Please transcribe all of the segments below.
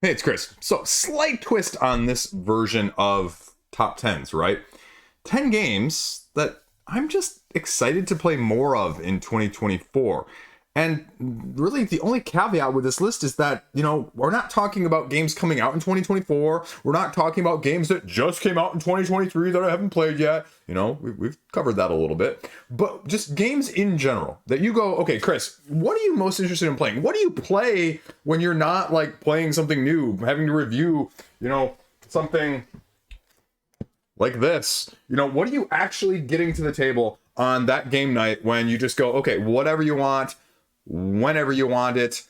Hey, it's Chris. So, slight twist on this version of top 10s, right? 10 games that I'm just excited to play more of in 2024. And really, the only caveat with this list is that, we're not talking about games coming out in 2024. We're not talking about games that just came out in 2023 that I haven't played yet. We've covered that a little bit. But just games in general that you go, okay, Chris, what are you most interested in playing? What do you play when you're not like playing something new, having to review, something like this? What are you actually getting to the table on that game night when you just go, okay, whatever you want, whenever you want it,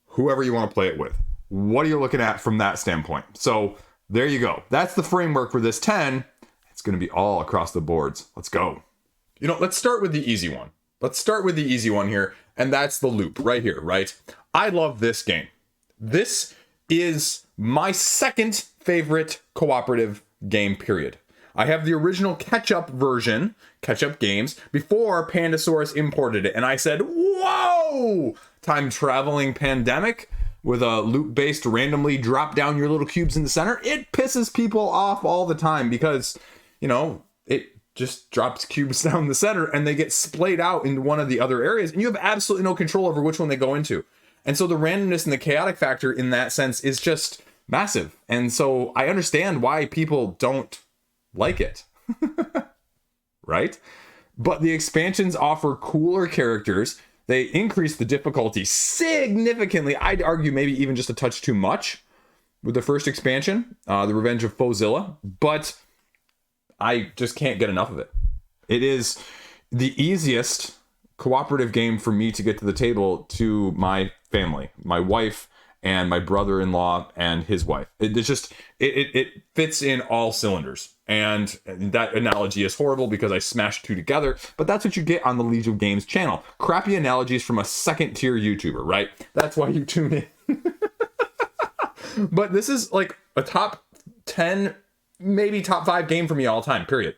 whoever you want to play it with? What are you looking at from that standpoint? So there you go. That's the framework for this 10. It's going to be all across the boards. Let's go. Let's start with the easy one. Let's start with the easy one here, and that's the Loop right here, right? I love this game. This is my second favorite cooperative game, period. I have the original catch-up version, catch-up games, before Pandasaurus imported it. And I said, whoa! Time-traveling pandemic with a loop-based randomly drop down your little cubes in the center. It pisses people off all the time because, it just drops cubes down the center and they get splayed out into one of the other areas. And you have absolutely no control over which one they go into. And so the randomness and the chaotic factor in that sense is just massive. And so I understand why people don't like it, right? But the expansions offer cooler characters. They increase the difficulty significantly. I'd argue maybe even just a touch too much with the first expansion, The Revenge of Fozilla, but I just can't get enough of it. It is the easiest cooperative game for me to get to the table to my family, my wife, and my brother-in-law and his wife. It fits in all cylinders. And that analogy is horrible because I smashed two together, but that's what you get on the Liege of Games channel. Crappy analogies from a second-tier YouTuber, right? That's why you tune in. But this is like a top 10, maybe top 5 game for me all time, period.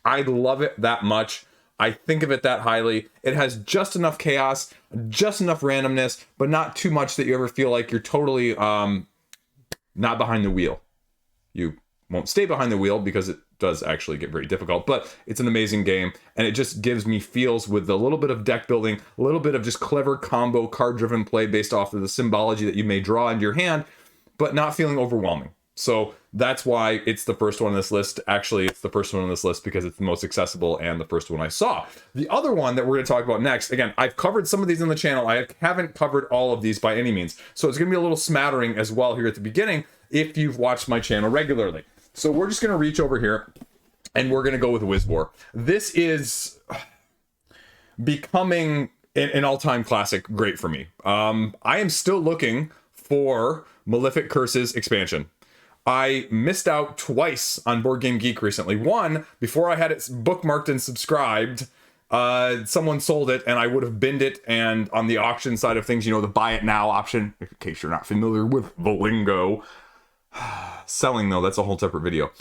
I love it that much. I think of it that highly. It has just enough chaos, just enough randomness, but not too much that you ever feel like you're totally not behind the wheel. You won't stay behind the wheel because it does actually get very difficult, but it's an amazing game, and it just gives me feels with a little bit of deck building, a little bit of just clever combo card-driven play based off of the symbology that you may draw into your hand, but not feeling overwhelming. So that's why it's the first one on this list. Actually, it's the first one on this list because it's the most accessible and the first one I saw. The other one that we're going to talk about next, again, I've covered some of these on the channel. I haven't covered all of these by any means. So it's going to be a little smattering as well here at the beginning if you've watched my channel regularly. So we're just going to reach over here and we're going to go with Wiz War. This is becoming an all-time classic great for me. I am still looking for Malefic Curses expansion. I missed out twice on Board Game Geek recently. One, before I had it bookmarked and subscribed, someone sold it and I would have binned it. And on the auction side of things, the buy it now option, in case you're not familiar with the lingo. Selling, though, that's a whole separate video.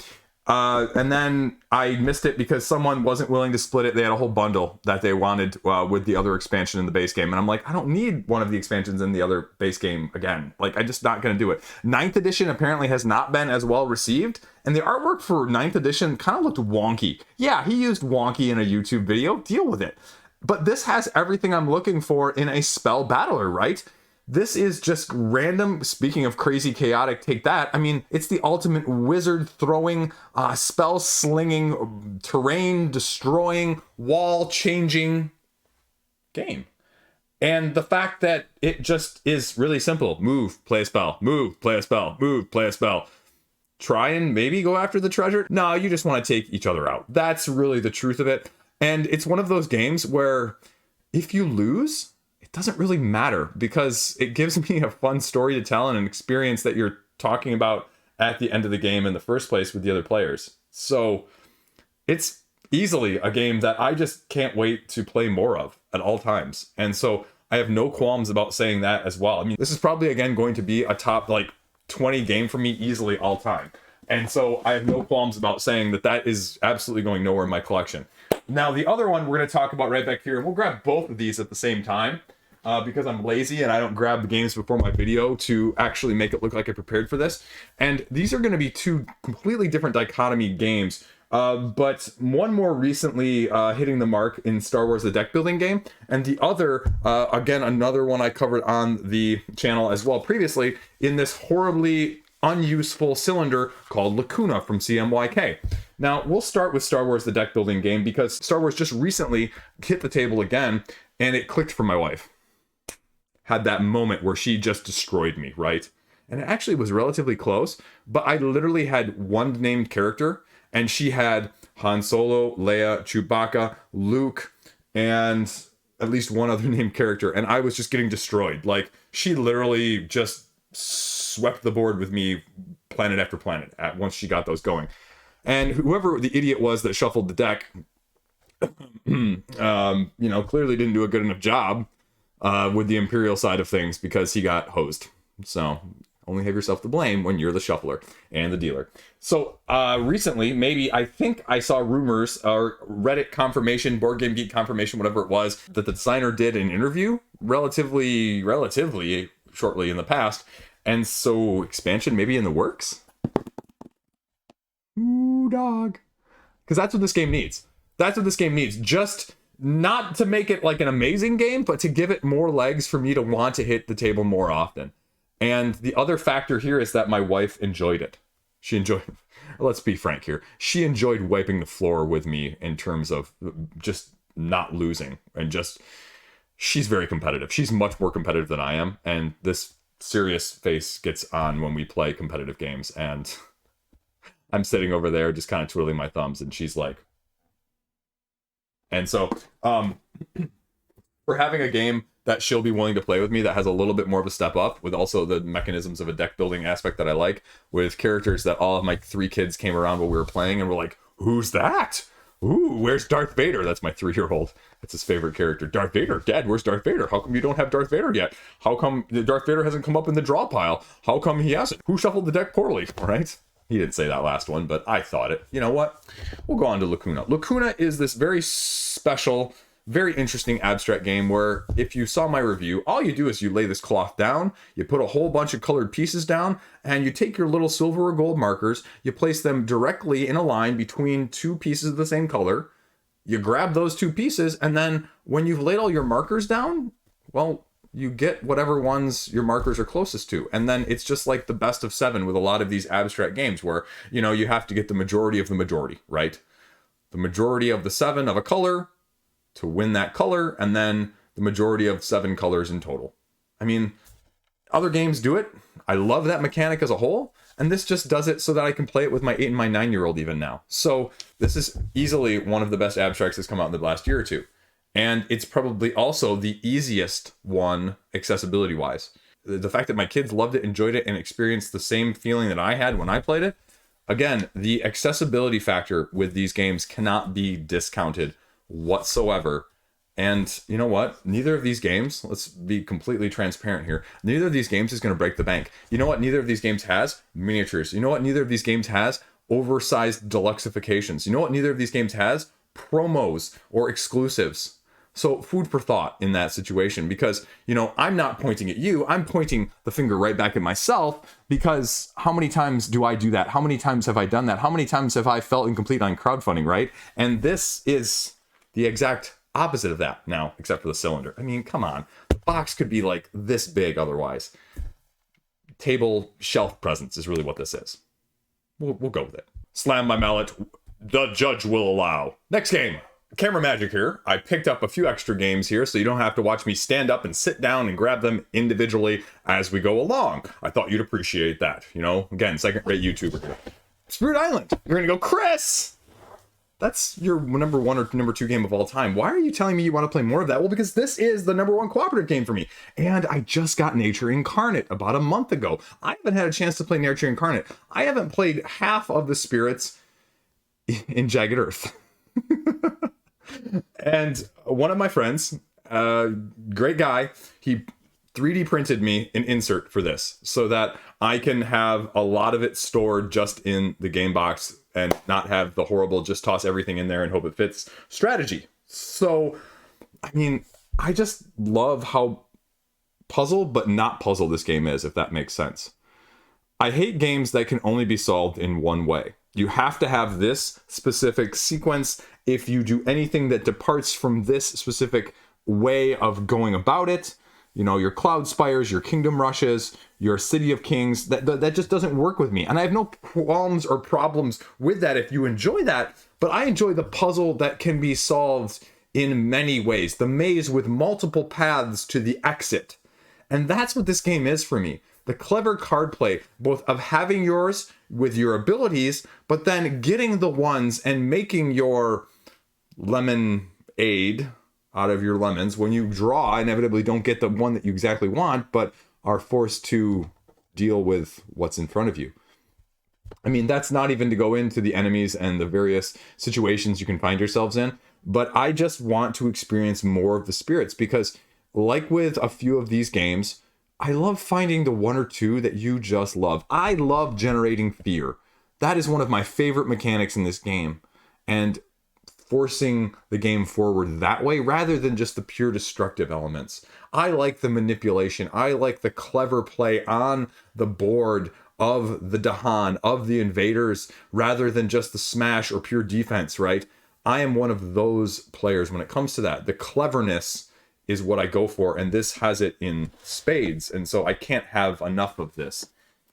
And then I missed it because someone wasn't willing to split it. They had a whole bundle that they wanted with the other expansion in the base game. And I'm like, I don't need one of the expansions in the other base game again. Like, I'm just not going to do it. 9th edition apparently has not been as well received. And the artwork for 9th edition kind of looked wonky. Yeah, he used wonky in a YouTube video. Deal with it. But this has everything I'm looking for in a spell battler, right? This is just random. Speaking of crazy, chaotic, take that. I mean, it's the ultimate wizard throwing, spell slinging, terrain destroying, wall changing game. And the fact that it just is really simple. Move, play a spell. Move, play a spell. Move, play a spell. Try and maybe go after the treasure. No, you just want to take each other out. That's really the truth of it. And it's one of those games where if you lose, it doesn't really matter because it gives me a fun story to tell and an experience that you're talking about at the end of the game in the first place with the other players. So it's easily a game that I just can't wait to play more of at all times. And so I have no qualms about saying that as well. I mean, this is probably, again, going to be a top 20 game for me easily all time. And so I have no qualms about saying that is absolutely going nowhere in my collection. Now, the other one we're going to talk about right back here, and we'll grab both of these at the same time. because I'm lazy and I don't grab the games before my video to actually make it look like I prepared for this. And these are going to be two completely different dichotomy games. But one more recently hitting the mark in Star Wars the deck building game, and the other, again, another one I covered on the channel as well previously, in this horribly unuseful cylinder called Lacuna from CMYK. Now, we'll start with Star Wars the deck building game because Star Wars just recently hit the table again, and it clicked for my wife. Had that moment where she just destroyed me, right? And it actually was relatively close, but I literally had one named character, and she had Han Solo, Leia, Chewbacca, Luke, and at least one other named character. And I was just getting destroyed. Like, she literally just swept the board with me planet after planet once she got those going. And whoever the idiot was that shuffled the deck, clearly didn't do a good enough job with the Imperial side of things because he got hosed. So only have yourself to blame when you're the shuffler and the dealer. So recently, I think I saw rumors or Reddit confirmation, Board Game Geek confirmation, whatever it was, that the designer did an interview relatively shortly in the past. And so expansion maybe in the works? Ooh, dog. Because that's what this game needs. That's what this game needs. Just not to make it like an amazing game, but to give it more legs for me to want to hit the table more often. And the other factor here is that my wife enjoyed it. She enjoyed, let's be frank here, she enjoyed wiping the floor with me in terms of just not losing. And just, she's very competitive. She's much more competitive than I am. And this serious face gets on when we play competitive games. And I'm sitting over there just kind of twiddling my thumbs. And she's like, and so for having a game that she'll be willing to play with me that has a little bit more of a step up with also the mechanisms of a deck building aspect that I like, with characters that all of my 3 kids came around while we were playing and were like, who's that? Ooh, where's Darth Vader? That's my 3-year-old. That's his favorite character. Darth Vader. Dad, where's Darth Vader? How come you don't have Darth Vader yet? How come Darth Vader hasn't come up in the draw pile? How come he hasn't? Who shuffled the deck poorly? Right? He didn't say that last one, but I thought it. You know what? We'll go on to Lacuna. Lacuna is this very special, very interesting abstract game where if you saw my review, all you do is you lay this cloth down, you put a whole bunch of colored pieces down, and you take your little silver or gold markers, you place them directly in a line between 2 pieces of the same color, you grab those 2 pieces, and then when you've laid all your markers down, well, you get whatever ones your markers are closest to. And then it's just like the best of 7 with a lot of these abstract games where, you have to get the majority of the majority, right? The majority of the 7 of a color to win that color, and then the majority of 7 colors in total. I mean, other games do it. I love that mechanic as a whole, and this just does it so that I can play it with my 8 and my 9-year-old even now. So this is easily one of the best abstracts that's come out in the last year or two. And it's probably also the easiest one accessibility-wise. The fact that my kids loved it, enjoyed it, and experienced the same feeling that I had when I played it. Again, the accessibility factor with these games cannot be discounted whatsoever. And you know what? Neither of these games, let's be completely transparent here, neither of these games is going to break the bank. You know what neither of these games has? Miniatures. You know what neither of these games has? Oversized deluxifications. You know what neither of these games has? Promos or exclusives. So food for thought in that situation, because, I'm not pointing at you. I'm pointing the finger right back at myself, because how many times do I do that? How many times have I done that? How many times have I felt incomplete on crowdfunding, right? And this is the exact opposite of that now, except for the cylinder. I mean, come on. The box could be like this big otherwise. Table shelf presence is really what this is. We'll go with it. Slam my mallet. The judge will allow. Next game. Camera magic here. I picked up a few extra games here so you don't have to watch me stand up and sit down and grab them individually as we go along. I thought you'd appreciate that. Again, second-rate YouTuber here. Spirit Island. You're going to go, Chris! That's your number 1 or number 2 game of all time. Why are you telling me you want to play more of that? Well, because this is the number 1 cooperative game for me. And I just got Nature Incarnate about a month ago. I haven't had a chance to play Nature Incarnate. I haven't played half of the spirits in Jagged Earth. And one of my friends, great guy, he 3D printed me an insert for this so that I can have a lot of it stored just in the game box and not have the horrible just toss everything in there and hope it fits strategy. So, I mean, I just love how puzzle, but not puzzle this game is, if that makes sense. I hate games that can only be solved in one way. You have to have this specific sequence. If you do anything that departs from this specific way of going about it, you know, your Cloud Spires, your Kingdom Rushes, your City of Kings, that just doesn't work with me. And I have no qualms or problems with that if you enjoy that, but I enjoy the puzzle that can be solved in many ways. The maze with multiple paths to the exit. And that's what this game is for me. The clever card play, both of having yours with your abilities, but then getting the ones and making your lemonade out of your lemons. When you draw, inevitably don't get the one that you exactly want, but are forced to deal with what's in front of you. I mean, that's not even to go into the enemies and the various situations you can find yourselves in, but I just want to experience more of the spirits, because like with a few of these games, I love finding the one or two that you just love. I love generating fear. That is one of my favorite mechanics in this game. And forcing the game forward that way rather than just the pure destructive elements. I like the manipulation. I like the clever play on the board of the Dahan, of the invaders, rather than just the smash or pure defense, right? I am one of those players when it comes to that. The cleverness is what I go for, and this has it in spades, and so I can't have enough of this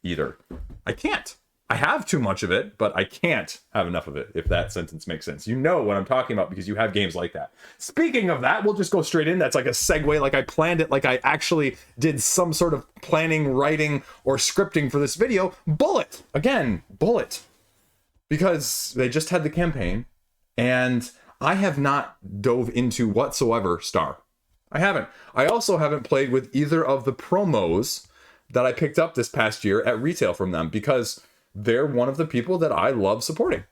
either. I can't. I have too much of it, but I can't have enough of it, if that sentence makes sense. You know what I'm talking about because you have games like that. Speaking of that, we'll just go straight in. That's like a segue, like I planned it, like I actually did some sort of planning, writing, or scripting for this video. Bullet! Again, Bullet. Because they just had the campaign, and I have not dove into whatsoever Star. I haven't. I also haven't played with either of the promos that I picked up this past year at retail from them, because they're one of the people that I love supporting.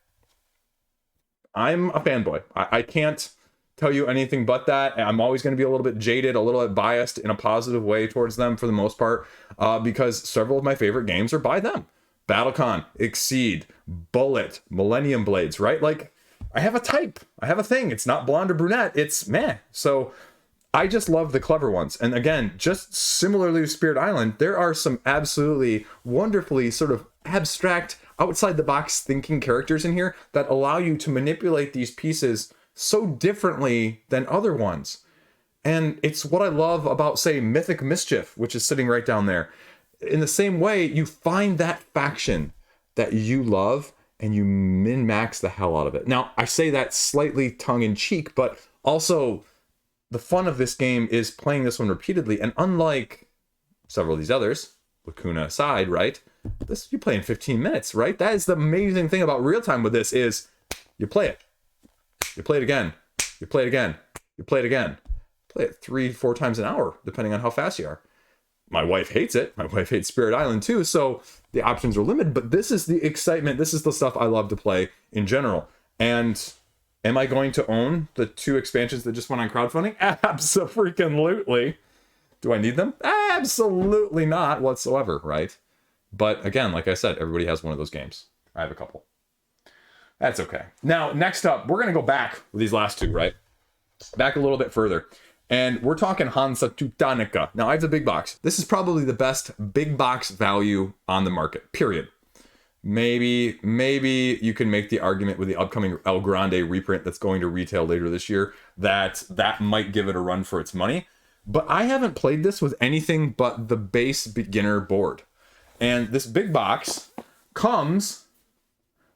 I'm a fanboy. I can't tell you anything but that. I'm always going to be a little bit jaded, a little bit biased in a positive way towards them for the most part, because several of my favorite games are by them. BattleCon, Exceed, Bullet, Millennium Blades, right? Like, I have a type. I have a thing. It's not blonde or brunette. It's meh. So I just love the clever ones. And again, just similarly to Spirit Island, there are some absolutely wonderfully sort of abstract, outside the box thinking characters in here that allow you to manipulate these pieces so differently than other ones. And it's what I love about, say, Mythic Mischief, which is sitting right down there. In the same way, you find that faction that you love and you min-max the hell out of it. Now, I say that slightly tongue-in-cheek, but also the fun of this game is playing this one repeatedly. And unlike several of these others, Lacuna aside, right? This you play in 15 minutes, right? That is the amazing thing about real time with this is you play it. You play it again. You play it again. You play it again. Play it 3-4 times an hour, depending on how fast you are. My wife hates it. My wife hates Spirit Island too, so the options are limited, but this is the excitement. This is the stuff I love to play in general. And am I going to own the 2 expansions that just went on crowdfunding? Abso-freaking-lutely. Do I need them? Absolutely not whatsoever, right? But again, like I said, everybody has one of those games. I have a couple. That's okay. Now, next up, we're going to go back with these last 2, right? Back a little bit further. And we're talking Hansa Teutonica. Now, I have the big box. This is probably the best big box value on the market, period. Maybe you can make the argument with the upcoming El Grande reprint that's going to retail later this year that might give it a run for its money. But I haven't played this with anything but the base beginner board. And this big box comes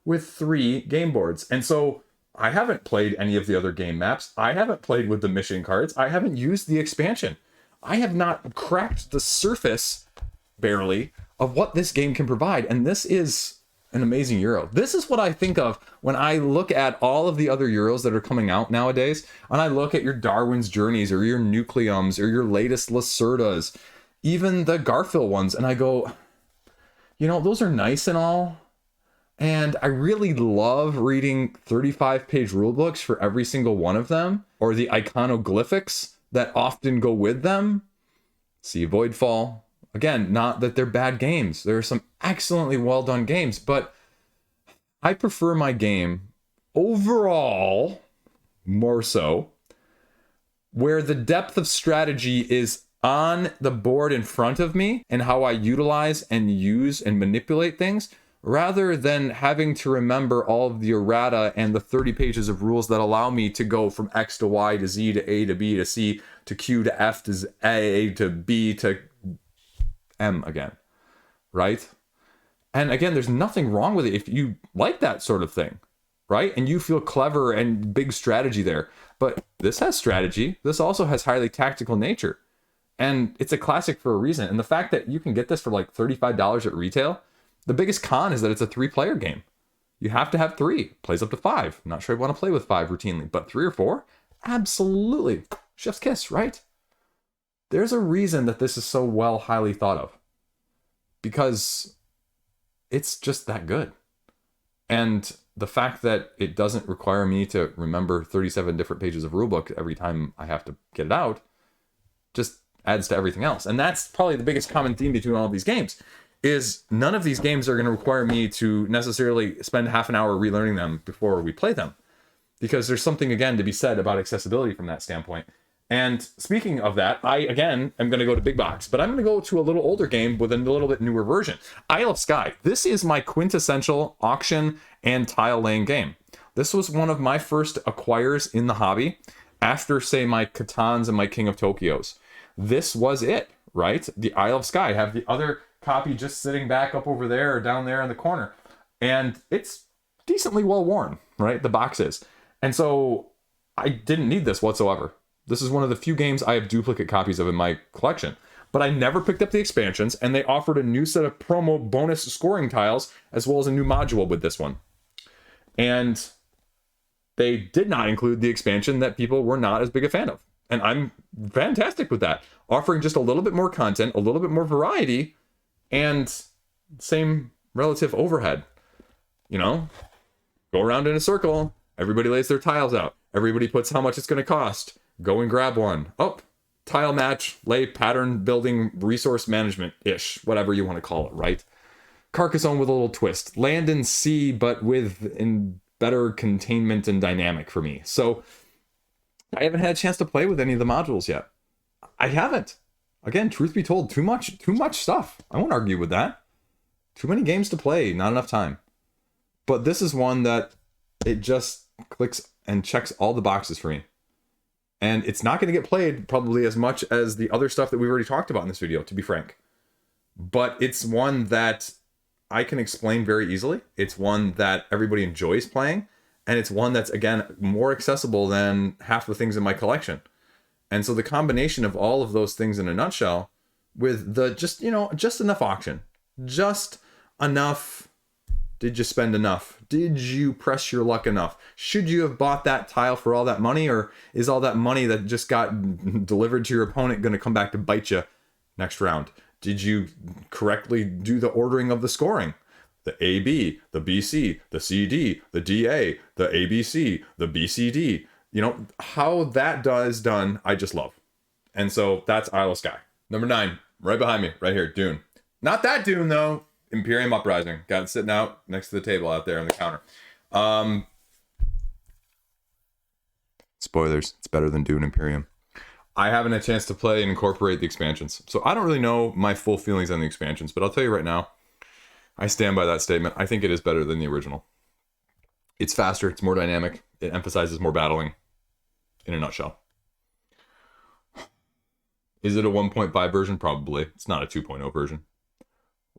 with 3 game boards. And so I haven't played any of the other game maps. I haven't played with the mission cards. I haven't used the expansion. I have not cracked the surface, barely, of what this game can provide. And this is an amazing Euro. This is what I think of when I look at all of the other Euros that are coming out nowadays. And I look at your Darwin's Journeys or your Nucleums or your latest Lacerdas, even the Garfield ones. And I go, you know, those are nice and all. And I really love reading 35-page rulebooks for every single one of them, or the iconoglyphics that often go with them. See Voidfall. Again, not that they're bad games. There are some excellently well-done games, but I prefer my game overall, more so, where the depth of strategy is on the board in front of me and how I utilize and use and manipulate things, rather than having to remember all of the errata and the 30 pages of rules that allow me to go from X to Y to Z to A to B to C to Q to F to A to B to M again, right? And again, there's nothing wrong with it if you like that sort of thing, right? And you feel clever and big strategy there. But this has strategy. This also has highly tactical nature. And it's a classic for a reason. And the fact that you can get this for like $35 at retail, the biggest con is that it's a 3-player game. You have to have 3. Plays up to 5. I'm not sure I want to play with 5 routinely, but 3 or 4? Absolutely. Chef's kiss, right? There's a reason that this is so well highly thought of. Because it's just that good. And the fact that it doesn't require me to remember 37 different pages of rulebook every time I have to get it out just adds to everything else. And that's probably the biggest common theme between all of these games, is none of these games are going to require me to necessarily spend half an hour relearning them before we play them. Because there's something, again, to be said about accessibility from that standpoint. And speaking of that, I, again, am going to go to big box, but I'm going to go to a little older game with a little bit newer version. Isle of Skye. This is my quintessential auction and tile laying game. This was one of my first acquires in the hobby after, say, my Catans and my King of Tokyos. This was it, right? The Isle of Skye. I have the other copy just sitting back up over there or down there in the corner. And it's decently well worn, right? The box is. And so I didn't need this whatsoever. This is one of the few games I have duplicate copies of in my collection. But I never picked up the expansions, and they offered a new set of promo bonus scoring tiles, as well as a new module with this one. And they did not include the expansion that people were not as big a fan of. And I'm fantastic with that. Offering just a little bit more content, a little bit more variety, and same relative overhead. You know, go around in a circle, everybody lays their tiles out, everybody puts how much it's going to cost. Go and grab one. Oh, tile match, lay pattern building, resource management-ish, whatever you want to call it, right? Carcassonne with a little twist. Land and sea, but with better containment and dynamic for me. So I haven't had a chance to play with any of the modules yet. I haven't. Again, truth be told, too much stuff. I won't argue with that. Too many games to play, not enough time. But this is one that it just clicks and checks all the boxes for me. And it's not going to get played probably as much as the other stuff that we've already talked about in this video, to be frank. But it's one that I can explain very easily. It's one that everybody enjoys playing. And it's one that's, again, more accessible than half the things in my collection. And so the combination of all of those things in a nutshell, with the just enough auction. Just enough. Did you spend enough? Did you press your luck enough? Should you have bought that tile for all that money? Or is all that money that just got delivered to your opponent going to come back to bite you next round? Did you correctly do the ordering of the scoring? The AB, the BC, the CD, the DA, the ABC, the BCD. You know, how that is done, I just love. And so that's Isle of Skye. Number 9, right behind me, right here, Dune. Not that Dune, though. Imperium Uprising. Got it sitting out next to the table out there on the counter. Spoilers. It's better than Dune Imperium. I haven't had a chance to play and incorporate the expansions. So I don't really know my full feelings on the expansions, but I'll tell you right now, I stand by that statement. I think it is better than the original. It's faster. It's more dynamic. It emphasizes more battling in a nutshell. Is it a 1.5 version? Probably. It's not a 2.0 version.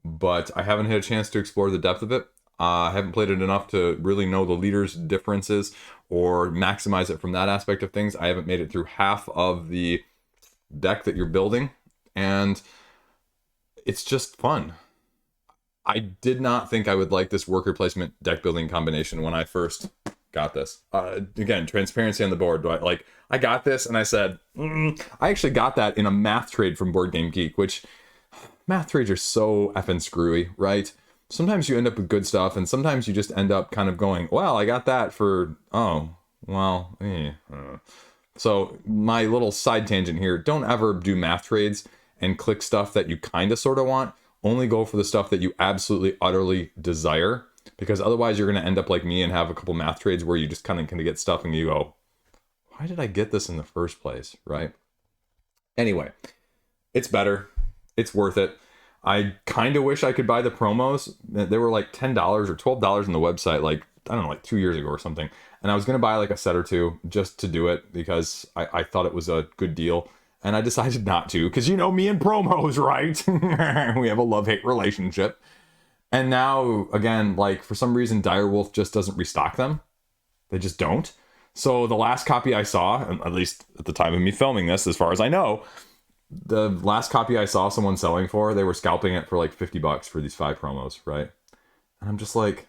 But I haven't had a chance to explore the depth of it. I haven't played it enough to really know the leaders' differences or maximize it from that aspect of things. I haven't made it through half of the deck that you're building, and it's just fun. I did not think I would like this worker placement deck building combination when I first got this. Again, transparency on the board. I got this and I said, I actually got that in a math trade from Board Game Geek, which math trades are so effing screwy, right? Sometimes you end up with good stuff, and sometimes you just end up kind of going, well, I got that for, So my little side tangent here, don't ever do math trades and click stuff that you kind of sort of want. Only go for the stuff that you absolutely, utterly desire, because otherwise you're going to end up like me and have a couple math trades where you just kind of get stuff and you go, why did I get this in the first place, right? Anyway, It's better. It's worth it. I kind of wish I could buy the promos. They were like $10 or $12 on the website, like, I don't know, like 2 years ago or something. And I was going to buy like a set or two just to do it because I thought it was a good deal. And I decided not to because, you know, me and promos, right? We have a love-hate relationship. And now, again, like, for some reason, Direwolf just doesn't restock them. They just don't. So the last copy I saw, at least at the time of me filming this, as far as I know, the last copy I saw someone selling for, they were scalping it for like $50 for these 5 promos, right? And I'm just like,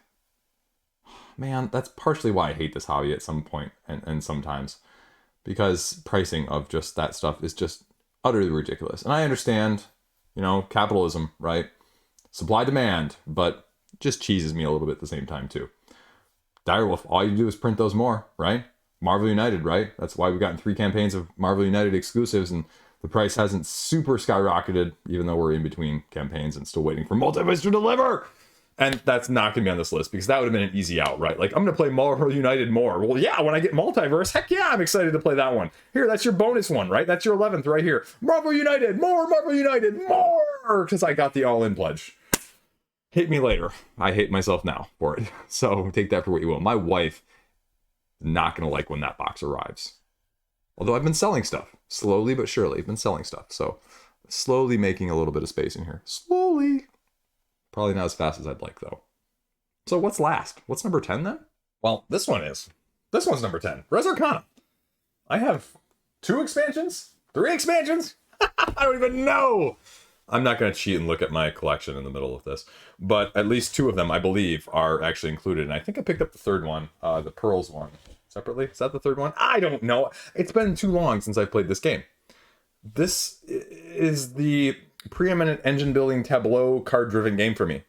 man, that's partially why I hate this hobby at some point and sometimes. Because pricing of just that stuff is just utterly ridiculous. And I understand, you know, capitalism, right? Supply demand, but just cheeses me a little bit at the same time too. Direwolf, all you do is print those more, right? Marvel United, right? That's why we've gotten 3 campaigns of Marvel United exclusives, and the price hasn't super skyrocketed, even though we're in between campaigns and still waiting for Multiverse to deliver. And that's not going to be on this list, because that would have been an easy out, right? Like, I'm going to play Marvel United more. Well, yeah, when I get Multiverse, heck yeah, I'm excited to play that one. Here, that's your bonus one, right? That's your 11th right here. Marvel United, more Marvel United, more! Because I got the all-in pledge. Hate me later. I hate myself now for it. So take that for what you will. My wife is not going to like when that box arrives. Although I've been selling stuff. Slowly but surely, I've been selling stuff. So slowly making a little bit of space in here. Slowly. Probably not as fast as I'd like, though. So what's last? What's number 10 then? Well, this one is. This one's number 10. Res-surrected Arcana. I have 2 expansions? 3 expansions? I don't even know. I'm not going to cheat and look at my collection in the middle of this. But at least 2 of them, I believe, are actually included. And I think I picked up the 3rd one, the Pearls one, separately. Is that the 3rd one? I don't know. It's been too long since I've played this game. This is the preeminent engine-building tableau card-driven game for me.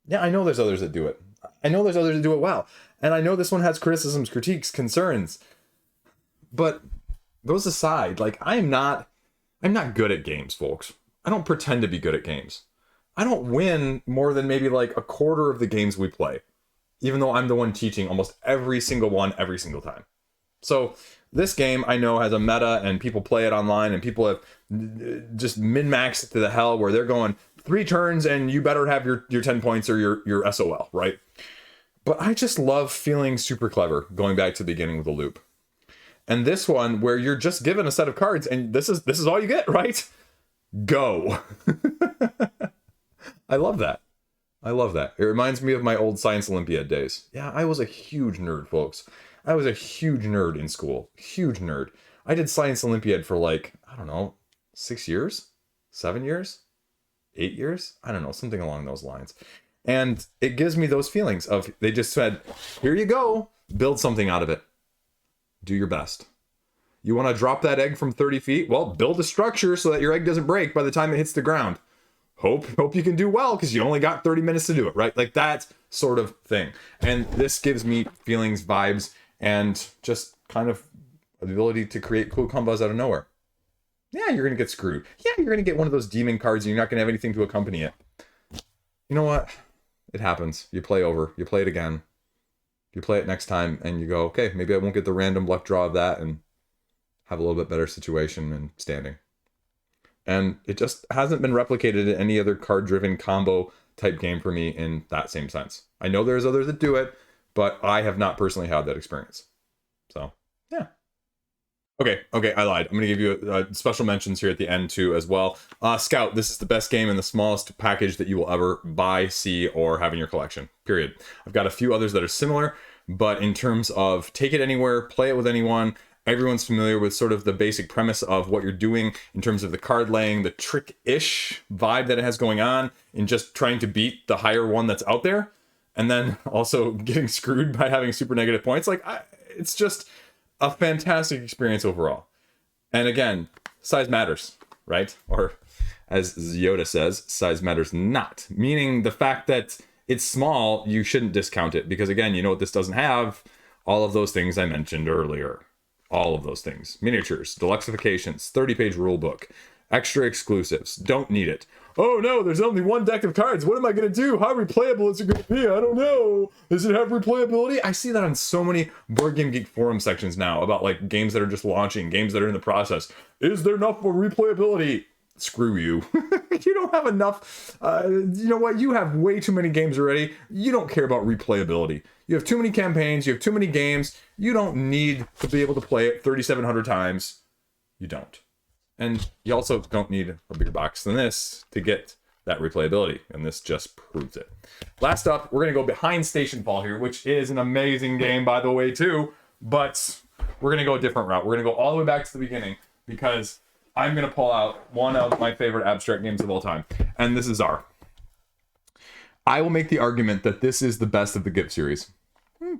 Yeah, I know there's others that do it. I know there's others that do it well. And I know this one has criticisms, critiques, concerns. But those aside, like, I'm not good at games, folks. I don't pretend to be good at games. I don't win more than maybe like a quarter of the games we play, even though I'm the one teaching almost every single one every single time. So this game I know has a meta, and people play it online, and people have just min-maxed it to the hell where they're going 3 turns and you better have your 10 points or your SOL, right? But I just love feeling super clever, going back to the beginning with a loop. And this one where you're just given a set of cards and this is all you get, right? Go. I love that. I love that. It reminds me of my old Science Olympiad days. Yeah, I was a huge nerd, folks. I was a huge nerd in school. Huge nerd. I did Science Olympiad for like, I don't know, 6 years? 7 years? 8 years? I don't know, something along those lines. And it gives me those feelings of, they just said, here you go, build something out of it. Do your best. You want to drop that egg from 30 feet? Well, build a structure so that your egg doesn't break by the time it hits the ground. Hope you can do well, because you only got 30 minutes to do it, right? Like that sort of thing. And this gives me feelings, vibes, and just kind of the ability to create cool combos out of nowhere. Yeah, you're going to get screwed. Yeah, you're going to get one of those demon cards and you're not going to have anything to accompany it. You know what? It happens. You play over. You play it again. You play it next time and you go, okay, maybe I won't get the random luck draw of that and have a little bit better situation and standing. And it just hasn't been replicated in any other card-driven combo type game for me in that same sense. I know there's others that do it, but I have not personally had that experience. So, yeah. Okay, I lied. I'm going to give you special mentions here at the end too as well. Scout, this is the best game in the smallest package that you will ever buy, see, or have in your collection, period. I've got a few others that are similar, but in terms of take it anywhere, play it with anyone, everyone's familiar with sort of the basic premise of what you're doing in terms of the card laying, the trick-ish vibe that it has going on in just trying to beat the higher one that's out there, and then also getting screwed by having super negative points. Like, it's just a fantastic experience overall. And again, size matters, right? Or as Yoda says, size matters not. Meaning the fact that it's small, you shouldn't discount it. Because again, you know what this doesn't have? All of those things I mentioned earlier. All of those things. Miniatures, deluxifications, 30-page rulebook, extra exclusives. Don't need it. Oh no, there's only one deck of cards. What am I going to do? How replayable is it going to be? I don't know. Does it have replayability? I see that on so many Board Game Geek forum sections now about like games that are just launching, games that are in the process. Is there enough for replayability? screw you. You don't have enough. You know what? You have way too many games already. You don't care about replayability. You have too many campaigns. You have too many games. You don't need to be able to play it 3,700 times. You don't. And you also don't need a bigger box than this to get that replayability. And this just proves it. Last up, we're going to go behind Station Fall here, which is an amazing game, by the way, too. But we're going to go a different route. We're going to go all the way back to the beginning because I'm going to pull out one of my favorite abstract games of all time, and this is Tzaar. I will make the argument that this is the best of the GIPF series.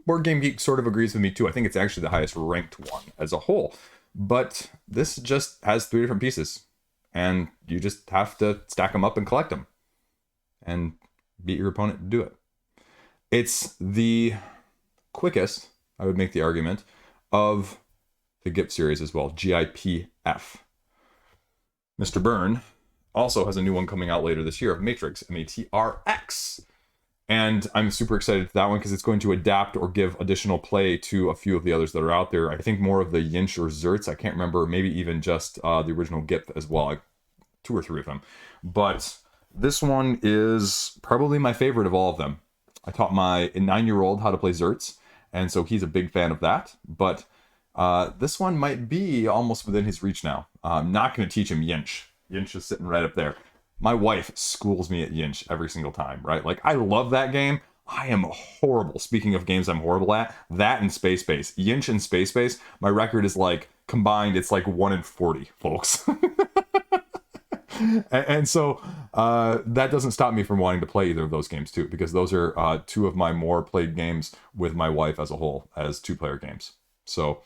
Board Game Geek sort of agrees with me too. I think it's actually the highest ranked one as a whole, but this just has 3 different pieces, and you just have to stack them up and collect them and beat your opponent to do it. It's the quickest, I would make the argument, of the GIPF series as well, GIPF. Mr. Byrne also has a new one coming out later this year of Matrix, MATRX. And I'm super excited for that one because it's going to adapt or give additional play to a few of the others that are out there. I think more of the Yinch or Zerts. I can't remember. Maybe even just the original GIPF as well. 2 or 3 of them. But this one is probably my favorite of all of them. I taught my 9-year-old how to play Zerts, and so he's a big fan of that. But this one might be almost within his reach now. I'm not going to teach him Yinch. Yinch is sitting right up there. My wife schools me at Yinch every single time, right? Like, I love that game. I am horrible. Speaking of games I'm horrible at, that and Space Base. Yinch and Space Base, my record is like, combined, it's like 1 in 40, folks. And so that doesn't stop me from wanting to play either of those games too, because those are 2 of my more played games with my wife as a whole, as 2-player games. So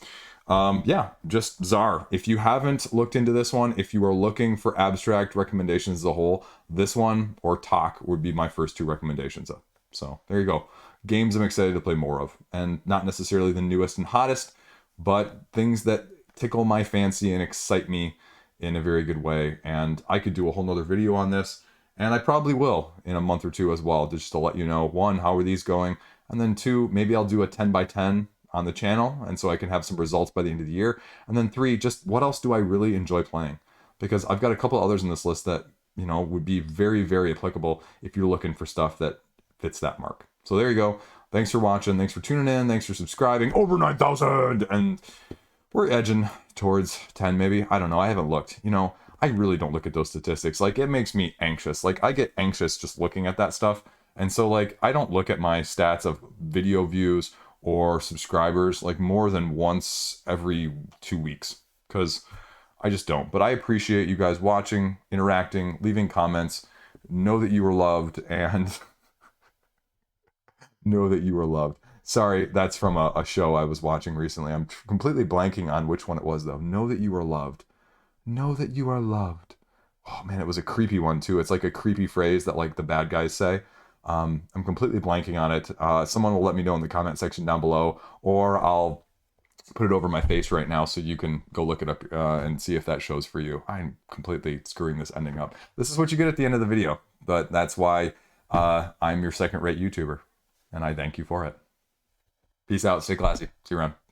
yeah, just Tzaar. If you haven't looked into this one, if you are looking for abstract recommendations as a whole, this one or Talk would be my first 2 recommendations of. So there you go. Games I'm excited to play more of, and not necessarily the newest and hottest, but things that tickle my fancy and excite me in a very good way. And I could do a whole nother video on this, and I probably will in a month or 2 as well, just to let you know, 1, how are these going? And then 2, maybe I'll do a 10 by 10 on the channel, and so I can have some results by the end of the year. And then 3, just what else do I really enjoy playing? Because I've got a couple others in this list that, you know, would be very, very applicable if you're looking for stuff that fits that mark. So there you go. Thanks for watching. Thanks for tuning in. Thanks for subscribing. Over 9,000! And we're edging towards 10 maybe. I don't know. I haven't looked. You know, I really don't look at those statistics. Like, it makes me anxious. Like, I get anxious just looking at that stuff. And so, like, I don't look at my stats of video views or subscribers like more than once every 2 weeks, because I just don't. But I appreciate you guys watching, interacting, leaving comments. Know that you are loved, and know that you are loved. Sorry, that's from a show I was watching recently. I'm completely blanking on which one it was, though. Know that you are loved. Know that you are loved. Oh, man, it was a creepy one, too. It's like a creepy phrase that, like, the bad guys say. I'm completely blanking on it. Someone will let me know in the comment section down below, or I'll put it over my face right now so you can go look it up and see if that shows for you. I'm completely screwing this ending up. This is what you get at the end of the video, but that's why I'm your second-rate YouTuber, and I thank you for it. Peace out. Stay classy. See you around.